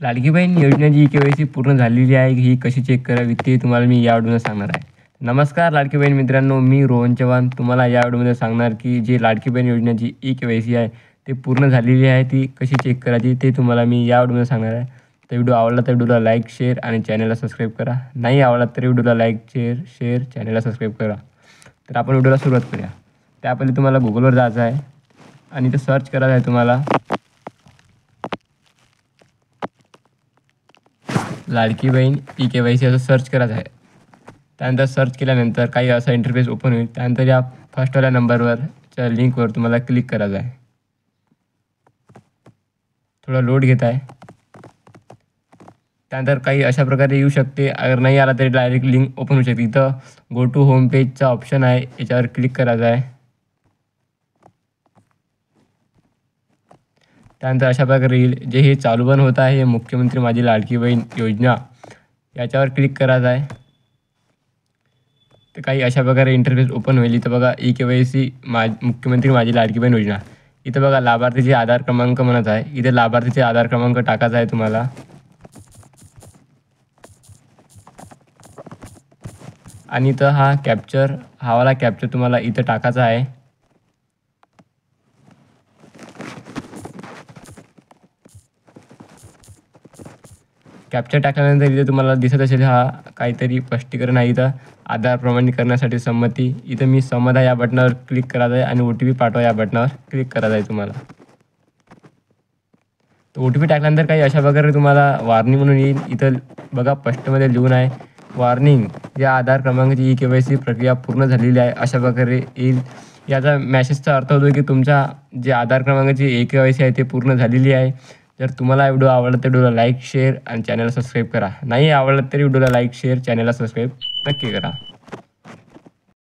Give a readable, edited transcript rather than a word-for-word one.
लाडकी बहीण योजनेची के-वाय-सी पूर्ण झालेली आहे ही कशी चेक करावी ते तुम्हाला मी या व्हिडिओमध्ये सांगणार आहे. नमस्कार लाडकी बहीण मित्रांनो, मी रोहन चव्हाण तुम्हाला या व्हिडिओमध्ये सांगणार की जे लाडकी बहीण योजनेची के-वाय-सी आहे ते पूर्ण झालेली आहे, ती कशी चेक करायची ते तुम्हाला मी या व्हिडिओमध्ये सांगणार आहे. तर व्हिडिओ आवडला तर व्हिडिओला लाईक, शेअर आणि चॅनलला सबस्क्राईब करा. नाही आवडला तर व्हिडिओला लाईक, शेअर चॅनलला सबस्क्राईब करा. तर आपण व्हिडिओला सुरुवात करूया. त्यापहिले तुम्हाला गुगलवर जायचं आहे आणि इथं सर्च करायचं आहे तुम्हाला लाडकी बहीण के-वाय-सी असं सर्च करायचं आहे. त्यानंतर सर्च केल्यानंतर काही असा इंटरफेस ओपन होईल. त्यानंतर या फर्स्टवाल्या नंबरवरच्या लिंकवर तुम्हाला क्लिक करायचं आहे. थोडा लोड घेत आहे. त्यानंतर काही अशा प्रकारे येऊ शकते. अगर नाही आला तरी डायरेक्ट लिंक ओपन होऊ शकते. इथं गो टू होम पेजचा ऑप्शन आहे, याच्यावर क्लिक करायचं आहे. त्यानंतर अशा प्रकारे येईल. जे हे चालू बंद होत आहे हे मुख्यमंत्री माझी लाडकी बहीण योजना, याच्यावर क्लिक करायचं आहे. तर काही अशा प्रकारे इंटरफेस ओपन होईल. इथं बघा के-वाय-सी मुख्यमंत्री माझी लाडकी बहीण योजना. इथं बघा लाभार्थीचे आधार क्रमांक म्हणत आहे. इथे लाभार्थीचे आधार क्रमांक टाकायचा आहे तुम्हाला. आणि इथं हा वाला कॅप्चर तुम्हाला इथं टाकायचा आहे. कॅप्चर टाकल्यानंतर इथे तुम्हाला दिसत असेल हा काहीतरी स्पष्टीकरण आहे. इथं आधार प्रमाणीकरणासाठी संमती. इथं मी संमत आहे या बटनावर क्लिक करायचं आहे आणि OTP पाठवा या बटनावर क्लिक करायचं आहे तुम्हाला. तर OTP टाकल्यानंतर काही अशा प्रकारे तुम्हाला वॉर्निंग म्हणून येईल. इथं बघा स्पष्टमध्ये लिहून आहे, वॉर्निंग, या आधार क्रमांकाची के-वाय-सी प्रक्रिया पूर्ण झालेली आहे अशा प्रकारे येईल. याचा मॅसेजचा अर्थ होतो की तुमच्या जे आधार क्रमांकाची के-वाय-सी आहे ते पूर्ण झालेली आहे. जर तुम्हाला व्हिडिओ आवडला तर व्हिडिओला लाईक, शेअर आणि चॅनलला सबस्क्राईब करा. नाही आवडला तरी व्हिडिओला लाईक, शेअर, चॅनलला सबस्क्राईब नक्की करा.